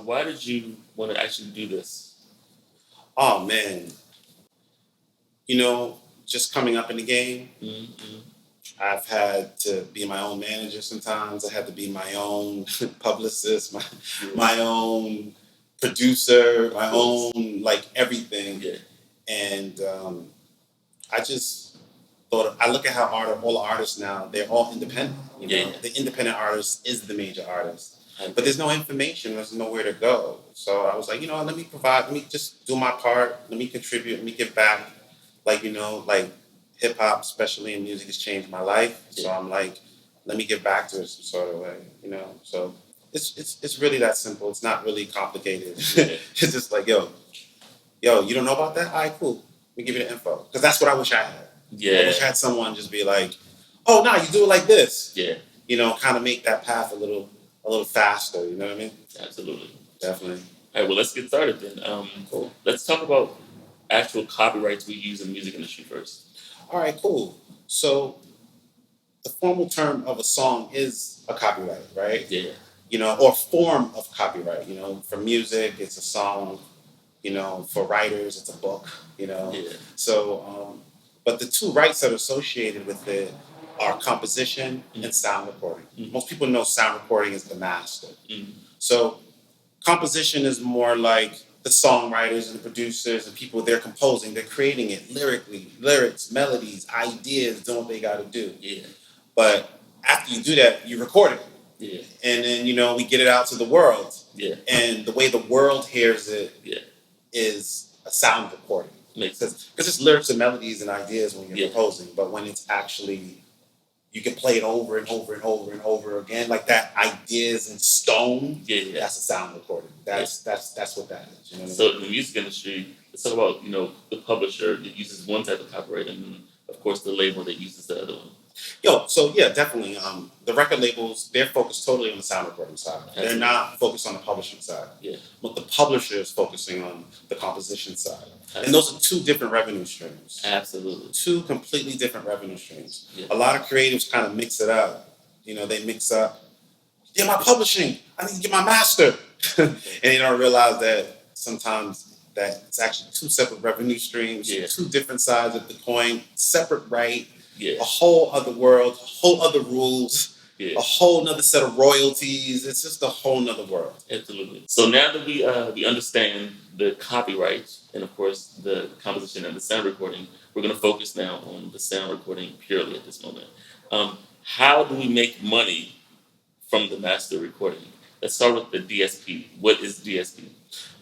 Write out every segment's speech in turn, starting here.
why did you want to actually do this? Oh man, just coming up in the game, Mm-hmm. I've had to be my own manager sometimes. I had to be my own publicist, my own producer, my own like everything. Yeah. And I just thought I look at how all the artists now, they're all independent. Yeah. The independent artist is the major artist. Okay. But there's no information, there's nowhere to go. So I was like, let me just do my part, let me contribute, let me give back. Like hip hop, especially in music, has changed my life. So I'm like, let me give back to it some sort of way. So it's really that simple. It's not really complicated. Yeah. It's just like, yo, you don't know about that? All right, cool. Let me give you the info. Because that's what I wish I had. Yeah. I wish I had someone just be like, oh, no, you do it like this. Yeah. Kind of make that path a little faster. You know what I mean? Absolutely. Definitely. All right, well, let's get started then. Cool. Let's talk about actual copyrights we use in the music industry first. All right, cool. So the formal term of a song is a copyright, right? Yeah. Or form of copyright. For music, it's a song. For writers, it's a book. Yeah. So, but the two rights that are associated with it are composition and sound recording. Most people know sound recording is the master. So composition is more like the songwriters and the producers and people, they're composing, they're creating it lyrically, lyrics, melodies, ideas, doing what they got to do. Yeah. But after you do that, you record it. Yeah. And then, we get it out to the world. Yeah. And the way the world hears it is a sound recording. Makes sense. Because it's lyrics and melodies and ideas when you're composing, but when it's actually, you can play it over and over and over and over again, like that ideas in stone. Yeah. That's a sound recording. That's what that is. You know what So in the music industry, let's talk about the publisher that uses one type of copyright, and then of course the label that uses the other one. So yeah, definitely. The record labels, they're focused totally on the sound recording side. Absolutely. They're not focused on the publishing side. Yeah. But the publisher is focusing on the composition side. Absolutely. And those are two different revenue streams. Absolutely. Two completely different revenue streams. Yeah. A lot of creatives kind of mix it up. They mix up, my publishing, I need to get my master. And they don't realize that sometimes that it's actually two separate revenue streams, two different sides of the coin, separate right. Yeah. A whole other world, a whole other rules, a whole nother set of royalties. It's just a whole nother world. Absolutely. So now that we understand the copyright and of course the composition and the sound recording, we're going to focus now on the sound recording purely at this moment. How do we make money from the master recording? Let's start with the DSP. What is DSP?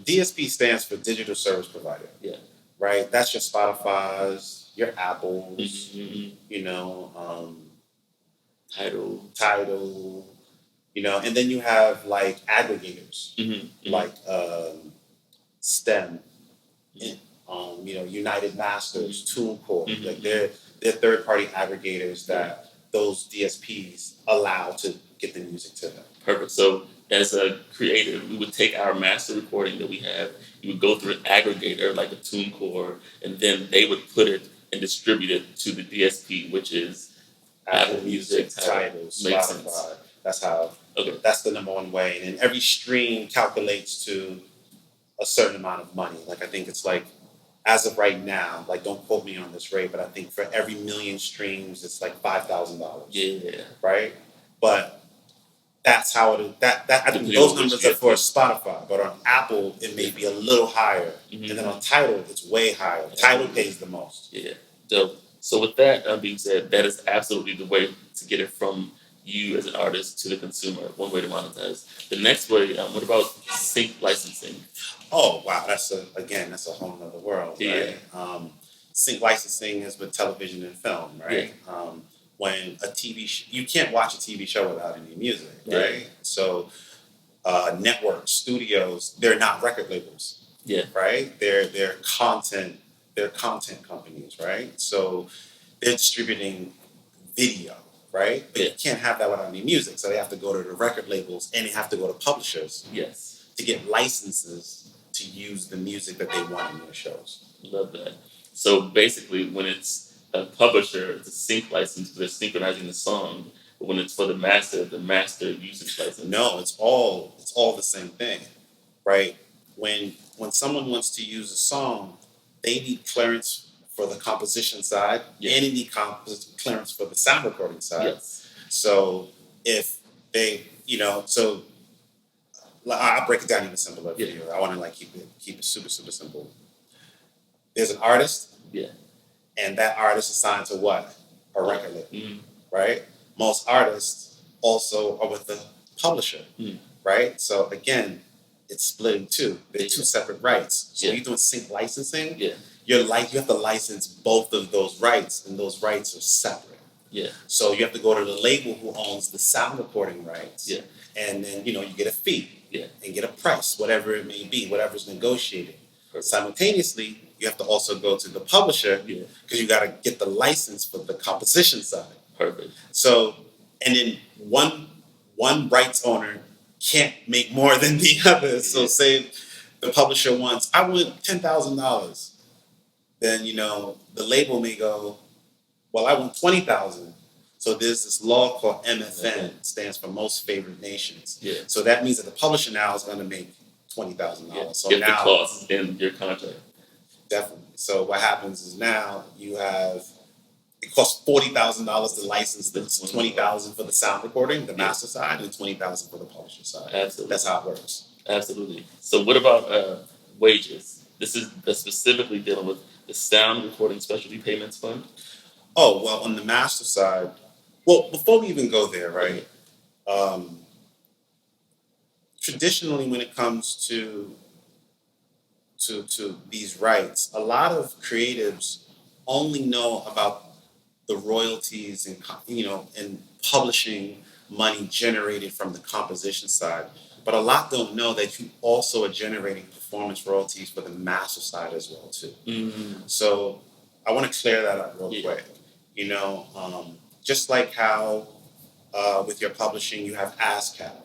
DSP stands for Digital Service Provider. Yeah. Right? That's your Spotify's, your Apples, Tidal, and then you have like aggregators, like STEM, United Masters, TuneCore, like they're third-party aggregators that those DSPs allow to get the music to them. Perfect. So as a creative, we would take our master recording that we have, we would go through an aggregator like a TuneCore, and then they would put it and distribute it to the DSP, which is Apple Music, Tidal, Spotify. That's how. Okay. That's the number one way, and then every stream calculates to a certain amount of money. Like I think it's like, as of right now, like don't quote me on this rate, but I think for every million streams, it's like $5,000. Yeah. Right, but that's how it is. That I think those numbers are for Spotify, but on Apple it may be a little higher, and then on Tidal it's way higher. Tidal pays the most. Yeah. So with that being said, that is absolutely the way to get it from you as an artist to the consumer. One way to monetize. The next way, what about sync licensing? Oh wow, that's a whole other world. Yeah. Right? Sync licensing is with television and film, right? Yeah. When a you can't watch a TV show without any music, right? Yeah. So networks, studios, they're not record labels. Yeah. Right? They're content companies, right? So they're distributing video, right? But you can't have that without any music. So they have to go to the record labels and they have to go to publishers. Yes. To get licenses to use the music that they want in their shows. Love that. So basically, when it's a publisher, it's a sync license. They're synchronizing the song. But when it's for the master usage license. No, it's all the same thing. right? When someone wants to use a song, they need clearance for the composition side, Yeah. and they need clearance for the sound recording side. Yes. So if they, so I'll break it down even simpler for Yeah. you. I want to like keep it super super simple. There's an artist, Yeah. and that artist is signed to what? A record label, Mm. right? Most artists also are with the publisher, Mm. right? So again, it's split in two. They're two separate rights. So Yeah. you're doing sync licensing. Yeah. You have to license both of those rights, and those rights are separate. Yeah. So you have to go to the label who owns the sound recording rights. Yeah. And then you get a fee. Yeah. And get a price, whatever it may be, whatever's negotiated. Perfect. Simultaneously, you have to also go to the publisher Yeah. because you got to get the license for the composition side. Perfect. So, and then one rights owner can't make more than the other. So, say the publisher wants, I want $10,000. Then the label may go, well, I want 20,000. So there's this law called MFN, stands for Most Favored Nations. Yeah. So that means that the publisher now is going to make $20,000. Yeah. So If now, the clause is in your contract. definitely. So what happens is now you have, it costs $40,000 to license this, $20,000 for the sound recording, the master side, and $20,000 for the publisher side. Absolutely. That's how it works. Absolutely. So what about wages? This is specifically dealing with the Sound Recording Specialty Payments Fund. Oh, well, on the master side, well, before we even go there, right? Traditionally, when it comes to these rights, a lot of creatives only know about the royalties and and publishing money generated from the composition side, but a lot don't know that you also are generating performance royalties for the master side as well too. Mm. So I want to clear that up real Yeah. quick. Just like how with your publishing you have ASCAP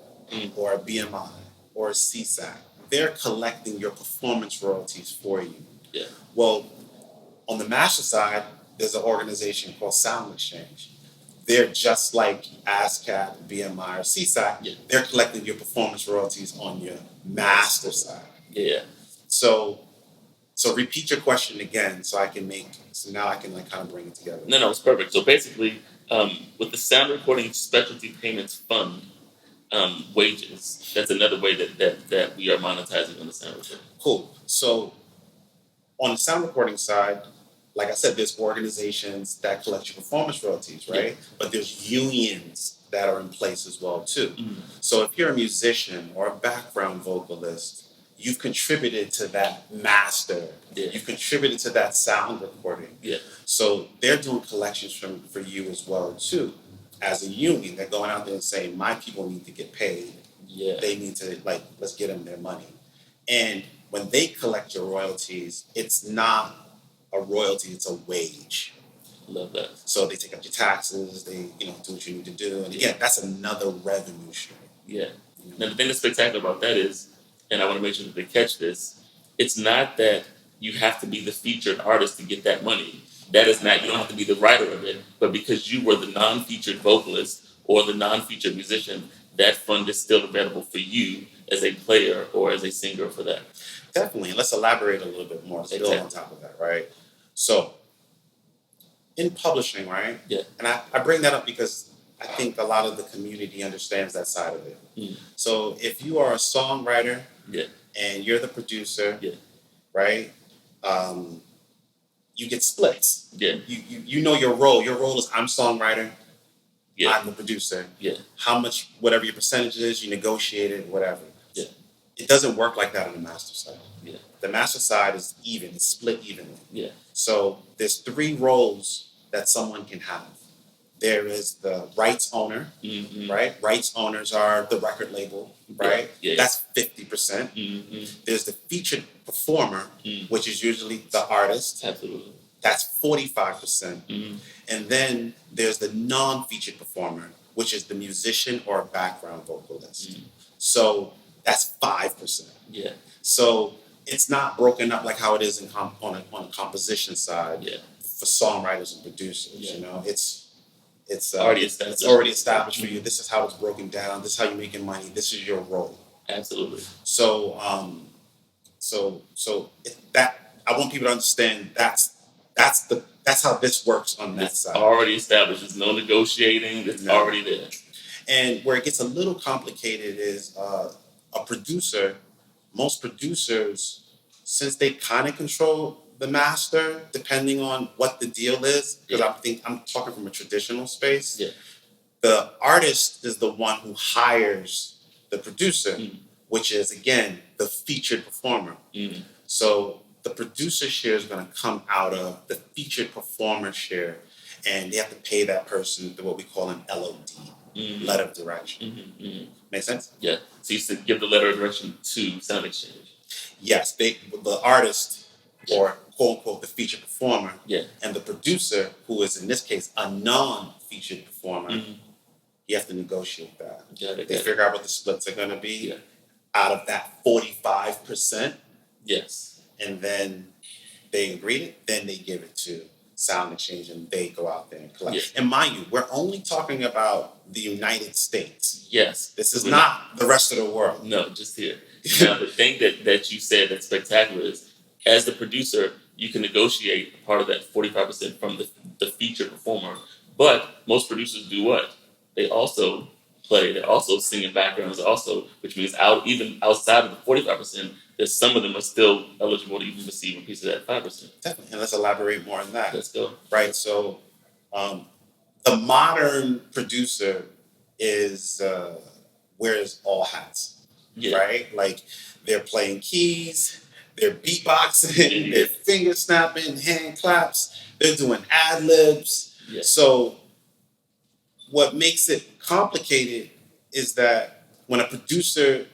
or a BMI or a CSAC, they're collecting your performance royalties for you. Yeah. Well, on the master side, there's an organization called Sound Exchange. They're just like ASCAP, BMI, or CSAC. Yeah. They're collecting your performance royalties on your master side. Yeah. So repeat your question again, so now I can like kind of bring it together. No, it's perfect. So basically, with the Sound Recording Specialty Payments Fund, wages, that's another way that we are monetizing on the sound recording. Cool. So on the sound recording side, like I said, there's organizations that collect your performance royalties, right? Yeah. But there's unions that are in place as well too. Mm. So if you're a musician or a background vocalist, you've contributed to that master. Yeah. You've contributed to that sound recording. Yeah. So they're doing collections for you as well too. As a union, they're going out there and saying, my people need to get paid. Yeah. They need to, let's get them their money. And when they collect your royalties, it's not a royalty, it's a wage. Love that. So they take up your taxes, they do what you need to do. And again, that's another revenue stream. Yeah. Now the thing that's spectacular about that is, and I want to make sure that they catch this, it's not that you have to be the featured artist to get that money. That is not, you don't have to be the writer of it, but because you were the non-featured vocalist or the non-featured musician, that fund is still available for you as a player or as a singer for that. Definitely. Let's elaborate a little bit more. Let's build on top of that, right? So, in publishing, right? Yeah. And I bring that up because I think a lot of the community understands that side of it. Mm. So, if you are a songwriter Yeah. and you're the producer, Yeah. right? You get splits. Yeah. You know your role. Your role is I'm songwriter, Yeah. I'm the producer. Yeah. How much, whatever your percentage is, you negotiate it, whatever. Yeah. It doesn't work like that on the master side. Yeah. The master side is even, it's split evenly. Yeah. So there's 3 roles that someone can have. There is the rights owner, Mm-hmm. right? Rights owners are the record label, right? Yeah. That's 50%. Mm-hmm. There's the featured performer, Mm. which is usually the artist. Absolutely. That's 45%. Mm-hmm. And then there's the non-featured performer, which is the musician or background vocalist. Mm. So that's 5%. Yeah. So it's not broken up like how it is on a composition side Yeah. for songwriters and producers. Yeah. It's Already established. It's already established for you. This is how it's broken down. This is how you're making money. This is your role. Absolutely. That I want people to understand that's how this works on that It's side. already established. There's no negotiating. It's No. already there. And where it gets a little complicated is a producer. Most producers, since they kind of control the master, depending on what the deal is, because I'm talking from a traditional space. Yeah. The artist is the one who hires the producer, which is again the featured performer. So the producer share is going to come out of the featured performer share, and they have to pay that person what we call an LOD, letter of direction. Make sense? Yeah. So you should give the letter of direction to Sound Exchange. Yes, the artist, or quote unquote the featured performer, and the producer, who is in this case a non-featured performer. You have to negotiate that. They figure out what the splits are going to be out of that 45%. Yes. And then they agreed it. Then they give it to Sound Exchange, and they go out there and collect. Yes. And mind you, we're only talking about the United States. Yes. This is not the rest of the world. No, just here. Now, the thing that you said that's spectacular is, as the producer, you can negotiate part of that 45% from the featured performer. But most producers do what? They also play. They're also singing backgrounds, also, which means even outside of the 45%, there's some of them are still eligible to even receive a piece of that 5%. Definitely. And let's elaborate more on that. Let's go. Right. So, the modern producer wears all hats. Yeah. Right. Like they're playing keys, they're beatboxing, they're finger snapping, hand claps, they're doing ad libs. Yeah. So, what makes it complicated is that when a producer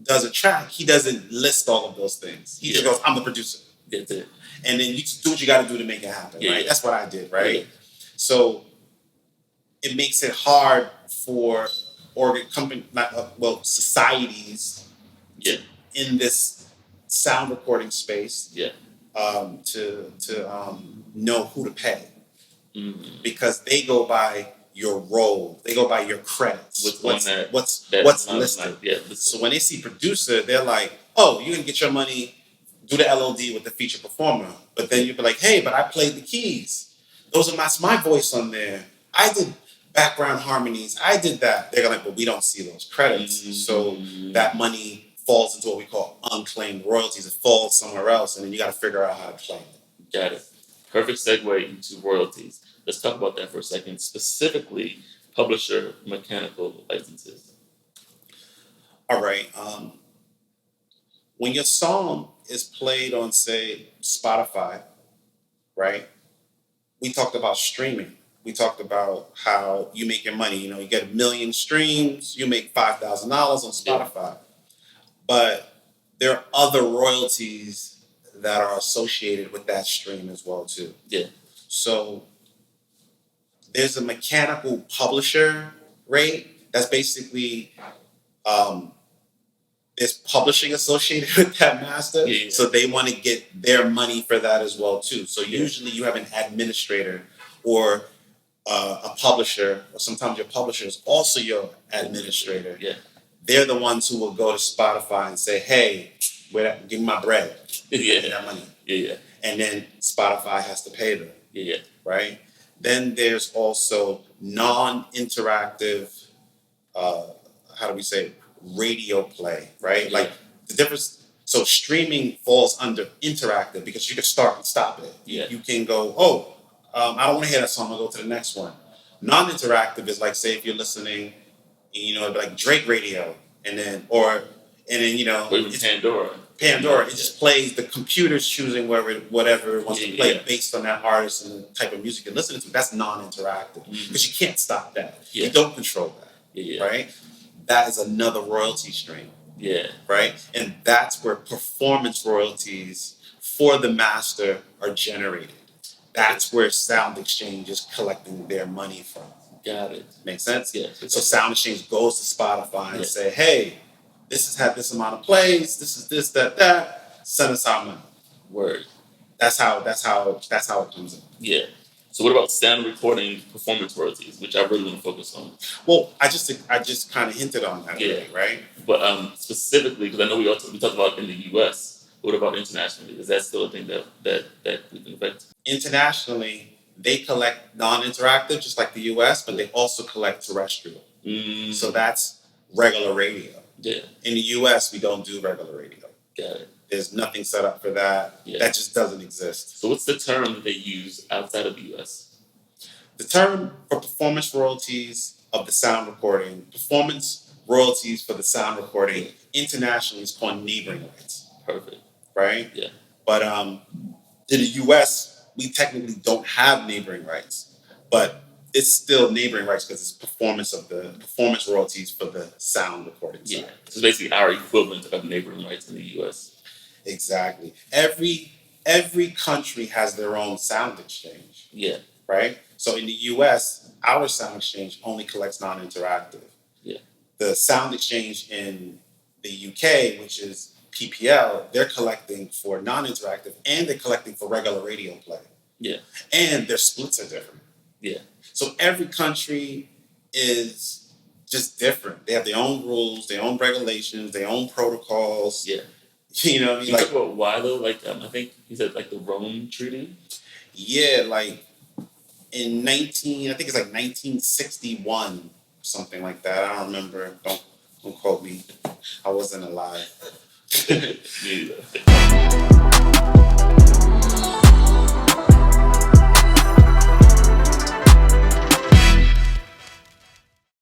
does a track, he doesn't list all of those things. He just goes, "I'm the producer." That's it. And then you just do what you got to do to make it happen, right? That's what I did, right? Yeah. So it makes it hard for societies in this sound recording space to know who to pay, because they go by your role, they go by your credits. What's listed. So when they see producer, they're like, "Oh, you're gonna get your money, do the LOD with the feature performer." But then you'll be like, "Hey, but I played the keys. That's my voice on there. I did background harmonies. I did that." They're like, "But we don't see those credits." So that money falls into what we call unclaimed royalties. It falls somewhere else, and then you got to figure out how to claim it. Got it. Perfect segue into royalties. Let's talk about that for a second. Specifically, publisher mechanical licenses. All right. When your song is played on, say, Spotify, right? We talked about streaming. We talked about how you make your money. You get 1 million streams, you make $5,000 on Spotify. But there are other royalties that are associated with that stream as well, too. Yeah. So there's a mechanical publisher rate. That's basically there's publishing associated with that master. Yeah. So they want to get their money for that as well, too. So usually you have an administrator or a publisher, or sometimes your publisher is also your administrator. Yeah. They're the ones who will go to Spotify and say, "Hey, give me my bread. Give me that money." Yeah. And then Spotify has to pay them. Yeah. Right? Then there's also non-interactive, how do we say, radio play, right? Yeah. Like the difference. So streaming falls under interactive because you can start and stop it. Yeah. You can go, "Oh, I don't want to hear that song. I'll go to the next one." Non-interactive is like, say, if you're listening, it'd be like Drake radio, and then or even Pandora. It just plays. The computer's choosing whatever it wants to play based on that artist and the type of music you're listening to. That's non-interactive because you can't stop that. Yeah. You don't control that. Yeah. Right? That is another royalty stream. Yeah. Right? And that's where performance royalties for the master are generated. That's where Sound Exchange is collecting their money from. Got it. Make sense? Yeah. So Sound Exchange goes to Spotify and say, "Hey, this has had this amount of plays. This is this, that. Send us our money." Word. That's how it comes in. Yeah. So what about sound recording performance royalties, which I really want to focus on? Well, I just kind of hinted on that already, right? But specifically, because I know we talked about in the U.S. What about internationally? Is that still a thing that we can affect? Internationally, they collect non-interactive, just like the U.S., but they also collect terrestrial. So that's regular radio. Yeah. In the U.S., we don't do regular radio. Got it. There's nothing set up for that. Yeah. That just doesn't exist. So what's the term that they use outside of the U.S.? The term for performance royalties of the sound recording, performance royalties for the sound recording internationally is called neighboring rights. Perfect. Right? Yeah. But in the U.S., we technically don't have neighboring rights, but it's still neighboring rights because it's performance royalties for the sound recording side. Yeah. So it's basically our equivalent of neighboring rights in the U.S. Exactly. Every country has their own sound exchange. Yeah. Right? So in the US, our sound exchange only collects non-interactive. Yeah. The sound exchange in the UK, which is PPL, they're collecting for non-interactive and they're collecting for regular radio play. Yeah. And their splits are different. Yeah. So every country is just different. They have their own rules, their own regulations, their own protocols. Yeah. You know what I mean? Can you talk about why though? Like I think he said like the Rome Treaty. Yeah, like in I think it's like 1961, something like that. I don't remember. Don't quote me. I wasn't alive. Me either.